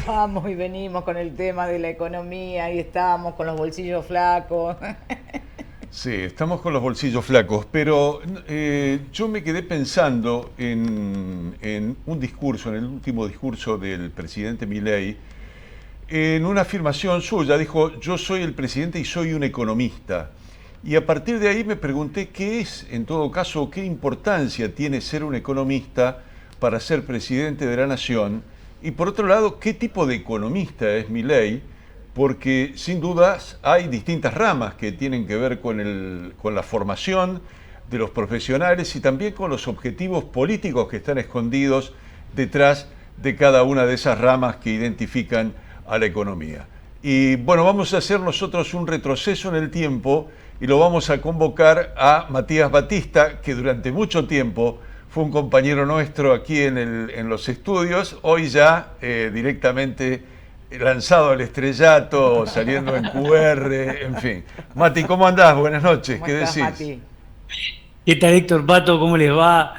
Vamos y venimos con el tema de la economía y estamos con los bolsillos flacos. Sí, estamos con los bolsillos flacos, pero yo me quedé pensando en un discurso, en el último discurso del presidente Milei, en una afirmación suya, dijo, yo soy el presidente y soy un economista. Y a partir de ahí me pregunté qué es, en todo caso, qué importancia tiene ser un economista para ser presidente de la nación. Y por otro lado, qué tipo de economista es Milei, porque sin dudas hay distintas ramas que tienen que ver con la formación de los profesionales y también con los objetivos políticos que están escondidos detrás de cada una de esas ramas que identifican a la economía. Y bueno, vamos a hacer nosotros un retroceso en el tiempo y lo vamos a convocar a Matías Batista, que durante mucho tiempo fue un compañero nuestro aquí en los estudios, hoy ya directamente lanzado al estrellato, saliendo en QR, en fin. Mati, ¿cómo andás? Buenas noches, ¿Cómo ¿qué estás, decís? Mati? ¿Qué tal, Héctor Pato? ¿Cómo les va?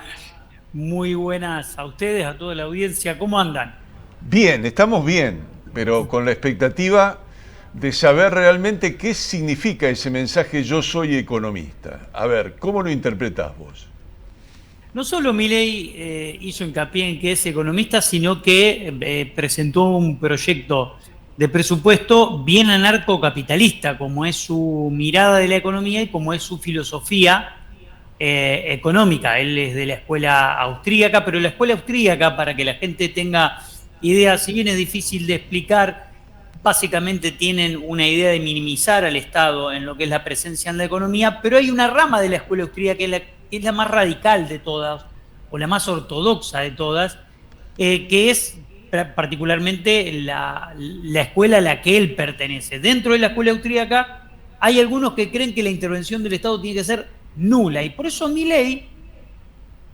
Muy buenas a ustedes, a toda la audiencia. ¿Cómo andan? Bien, estamos bien, pero con la expectativa de saber realmente qué significa ese mensaje yo soy economista. A ver, ¿cómo lo interpretás vos? No solo Milei hizo hincapié en que es economista, sino que presentó un proyecto de presupuesto bien anarcocapitalista, como es su mirada de la economía y como es su filosofía económica. Él es de la escuela austríaca, pero la escuela austríaca, para que la gente tenga idea, si bien es difícil de explicar, básicamente tienen una idea de minimizar al Estado en lo que es la presencia en la economía, pero hay una rama de la escuela austríaca que es la más radical de todas, o la más ortodoxa de todas, que es particularmente la escuela a la que él pertenece. Dentro de la escuela austríaca hay algunos que creen que la intervención del Estado tiene que ser nula, y por eso Milei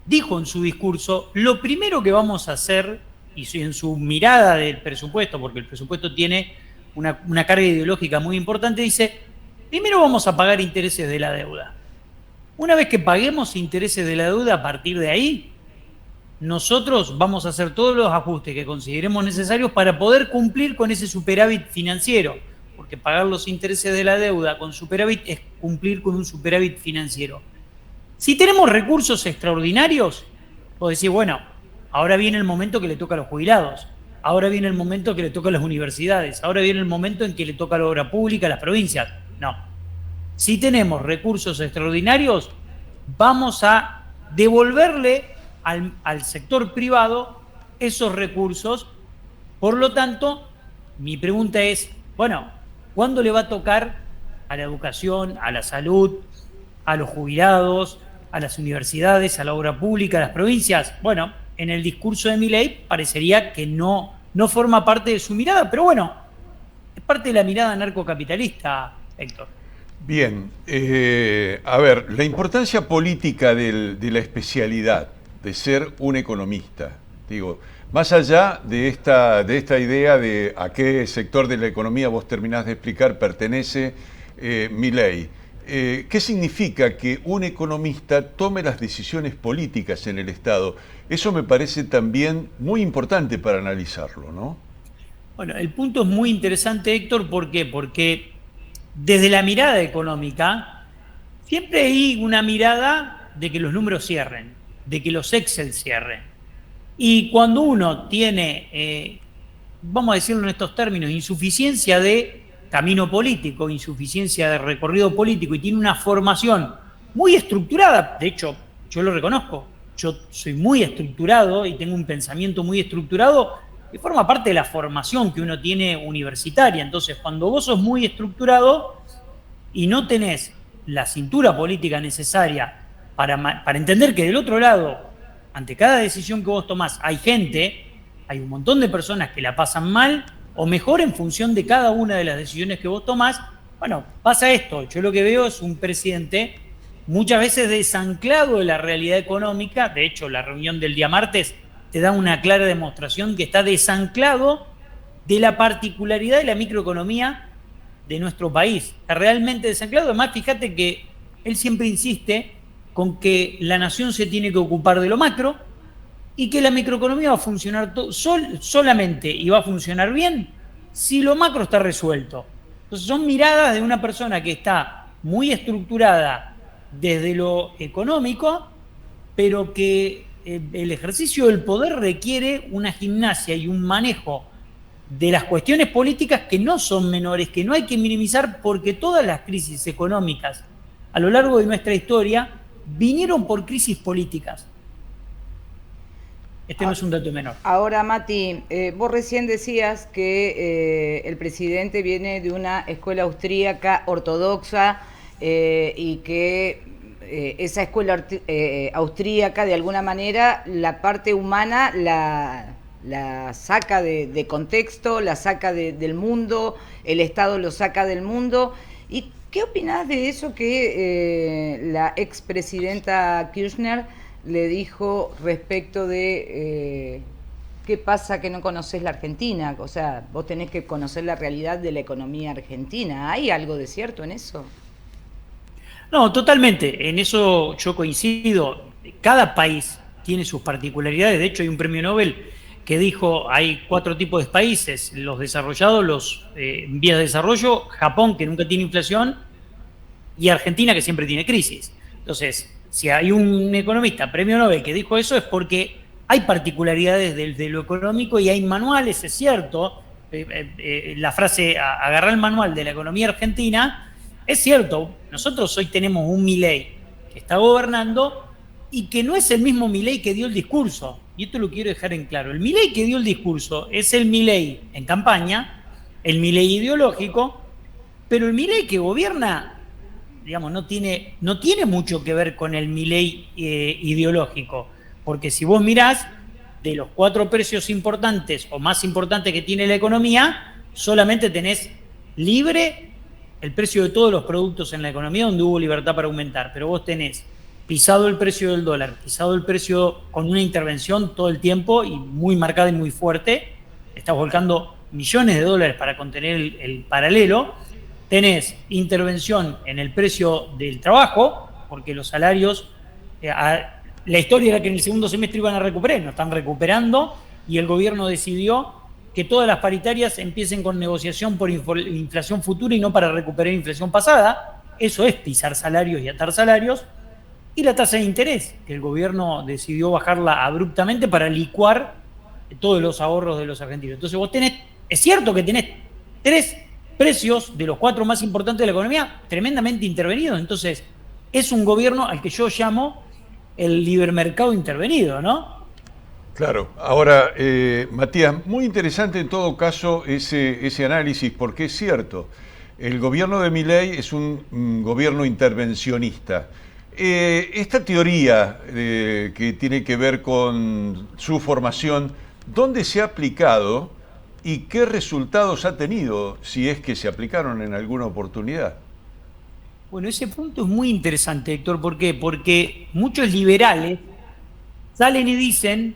dijo en su discurso, lo primero que vamos a hacer, y en su mirada del presupuesto, porque el presupuesto tiene una carga ideológica muy importante, dice, primero vamos a pagar intereses de la deuda. Una vez que paguemos intereses de la deuda, a partir de ahí, nosotros vamos a hacer todos los ajustes que consideremos necesarios para poder cumplir con ese superávit financiero, porque pagar los intereses de la deuda con superávit es cumplir con un superávit financiero. Si tenemos recursos extraordinarios, vos decís, bueno, ahora viene el momento que le toca a los jubilados, ahora viene el momento que le toca a las universidades, ahora viene el momento en que le toca a la obra pública, a las provincias. No. Si tenemos recursos extraordinarios, vamos a devolverle al sector privado esos recursos. Por lo tanto, mi pregunta es, bueno, ¿cuándo le va a tocar a la educación, a la salud, a los jubilados, a las universidades, a la obra pública, a las provincias? Bueno, en el discurso de Milei parecería que no forma parte de su mirada, pero bueno, es parte de la mirada narcocapitalista, Héctor. Bien, a ver, la importancia política de la especialidad, de ser un economista, digo, más allá de esta idea de a qué sector de la economía vos terminás de explicar pertenece Milei, ¿qué significa que un economista tome las decisiones políticas en el Estado? Eso me parece también muy importante para analizarlo, ¿no? Bueno, el punto es muy interesante, Héctor. ¿Por qué? Porque desde la mirada económica, siempre hay una mirada de que los números cierren, de que los Excel cierren. Y cuando uno tiene, vamos a decirlo en estos términos, insuficiencia de camino político, insuficiencia de recorrido político y tiene una formación muy estructurada, de hecho, yo lo reconozco, yo soy muy estructurado y tengo un pensamiento muy estructurado que forma parte de la formación que uno tiene universitaria. Entonces, cuando vos sos muy estructurado y no tenés la cintura política necesaria para entender que del otro lado, ante cada decisión que vos tomás, hay gente, hay un montón de personas que la pasan mal o mejor en función de cada una de las decisiones que vos tomás, bueno, pasa esto. Yo lo que veo es un presidente muchas veces desanclado de la realidad económica. De hecho, la reunión del día martes te da una clara demostración que está desanclado de la particularidad de la microeconomía de nuestro país. Está realmente desanclado. Además, fíjate que él siempre insiste con que la nación se tiene que ocupar de lo macro y que la microeconomía va a funcionar solamente y va a funcionar bien si lo macro está resuelto. Entonces son miradas de una persona que está muy estructurada desde lo económico, pero que el ejercicio del poder requiere una gimnasia y un manejo de las cuestiones políticas que no son menores, que no hay que minimizar, porque todas las crisis económicas a lo largo de nuestra historia vinieron por crisis políticas. Este no es un dato menor. Ahora, Mati, vos recién decías que el presidente viene de una escuela austríaca ortodoxa y que esa escuela austríaca, de alguna manera, la parte humana la saca de contexto, la saca del mundo, el Estado lo saca del mundo. ¿Y qué opinás de eso que la expresidenta Kirchner le dijo respecto de qué pasa que no conocés la Argentina? O sea, vos tenés que conocer la realidad de la economía argentina. ¿Hay algo de cierto en eso? No, totalmente. En eso yo coincido. Cada país tiene sus particularidades. De hecho, hay un premio Nobel que dijo, hay 4 tipos de países: los desarrollados, los en vías de desarrollo, Japón, que nunca tiene inflación, y Argentina, que siempre tiene crisis. Entonces, si hay un economista premio Nobel que dijo eso, es porque hay particularidades de lo económico y hay manuales, es cierto. La frase, agarrar el manual de la economía argentina, es cierto. Nosotros hoy tenemos un Milei que está gobernando y que no es el mismo Milei que dio el discurso. Y esto lo quiero dejar en claro. El Milei que dio el discurso es el Milei en campaña, el Milei ideológico, pero el Milei que gobierna, digamos, no tiene mucho que ver con el Milei ideológico. Porque si vos mirás, de los 4 precios importantes o más importantes que tiene la economía, solamente tenés libre el precio de todos los productos en la economía, donde hubo libertad para aumentar. Pero vos tenés pisado el precio del dólar, pisado el precio con una intervención todo el tiempo y muy marcada y muy fuerte. Estás volcando millones de dólares para contener el paralelo. Tenés intervención en el precio del trabajo, porque los salarios, la historia era que en el segundo semestre iban a recuperar, no están recuperando, y el gobierno decidió que todas las paritarias empiecen con negociación por inflación futura y no para recuperar inflación pasada. Eso es pisar salarios y atar salarios. Y la tasa de interés, que el gobierno decidió bajarla abruptamente para licuar todos los ahorros de los argentinos. Entonces vos tenés, es cierto que tenés 3 precios de los 4 más importantes de la economía tremendamente intervenidos. Entonces es un gobierno al que yo llamo el libermercado intervenido, ¿no? Claro. Ahora, Matías, muy interesante en todo caso ese análisis, porque es cierto, el gobierno de Milei es un gobierno intervencionista. Esta teoría que tiene que ver con su formación, ¿dónde se ha aplicado y qué resultados ha tenido, si es que se aplicaron en alguna oportunidad? Bueno, ese punto es muy interesante, Héctor. ¿Por qué? Porque muchos liberales salen y dicen,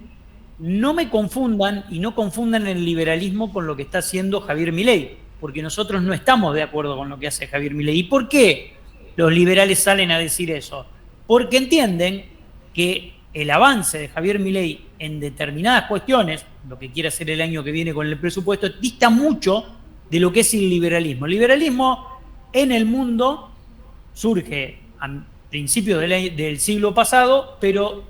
no me confundan y no confundan el liberalismo con lo que está haciendo Javier Milei, porque nosotros no estamos de acuerdo con lo que hace Javier Milei. ¿Y por qué los liberales salen a decir eso? Porque entienden que el avance de Javier Milei en determinadas cuestiones, lo que quiere hacer el año que viene con el presupuesto, dista mucho de lo que es el liberalismo. El liberalismo en el mundo surge a principios del siglo pasado, pero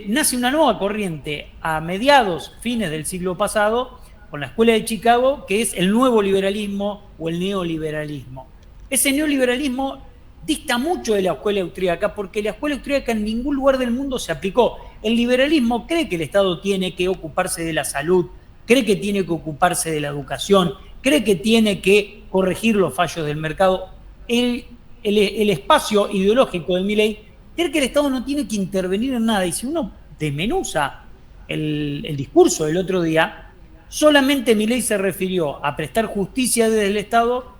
nace una nueva corriente a mediados, fines del siglo pasado, con la Escuela de Chicago, que es el nuevo liberalismo o el neoliberalismo. Ese neoliberalismo dista mucho de la escuela austríaca, porque la escuela austríaca en ningún lugar del mundo se aplicó. El liberalismo cree que el Estado tiene que ocuparse de la salud, cree que tiene que ocuparse de la educación, cree que tiene que corregir los fallos del mercado. El espacio ideológico de Milei cree que el Estado no tiene que intervenir en nada. Y si uno desmenuza el discurso del otro día, solamente Milei se refirió a prestar justicia desde el Estado,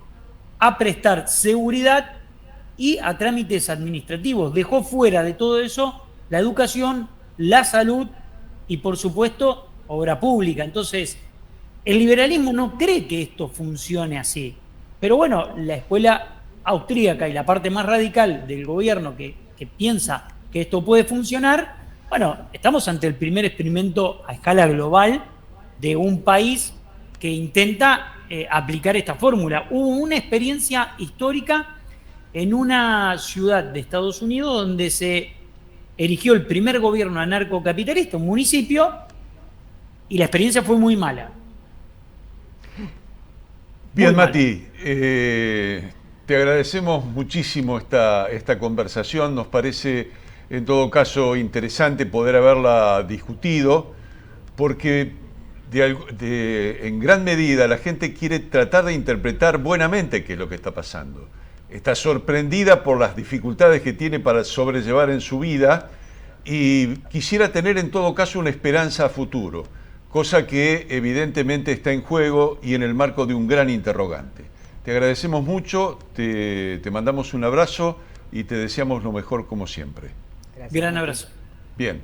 a prestar seguridad y a trámites administrativos. Dejó fuera de todo eso la educación, la salud y, por supuesto, obra pública. Entonces, el liberalismo no cree que esto funcione así. Pero bueno, la escuela austríaca y la parte más radical del gobierno que piensa que esto puede funcionar, Bueno, estamos ante el primer experimento a escala global de un país que intenta aplicar esta fórmula. Hubo una experiencia histórica en una ciudad de Estados Unidos donde se erigió el primer gobierno anarcocapitalista, un municipio, y la experiencia fue muy mala. Bien, Muy mala. Mati, te agradecemos muchísimo esta conversación. Nos parece, en todo caso, interesante poder haberla discutido, porque en gran medida la gente quiere tratar de interpretar buenamente qué es lo que está pasando. Está sorprendida por las dificultades que tiene para sobrellevar en su vida y quisiera tener en todo caso una esperanza a futuro, cosa que evidentemente está en juego y en el marco de un gran interrogante. Te agradecemos mucho, te mandamos un abrazo y te deseamos lo mejor como siempre. Gracias. Gran abrazo. Bien.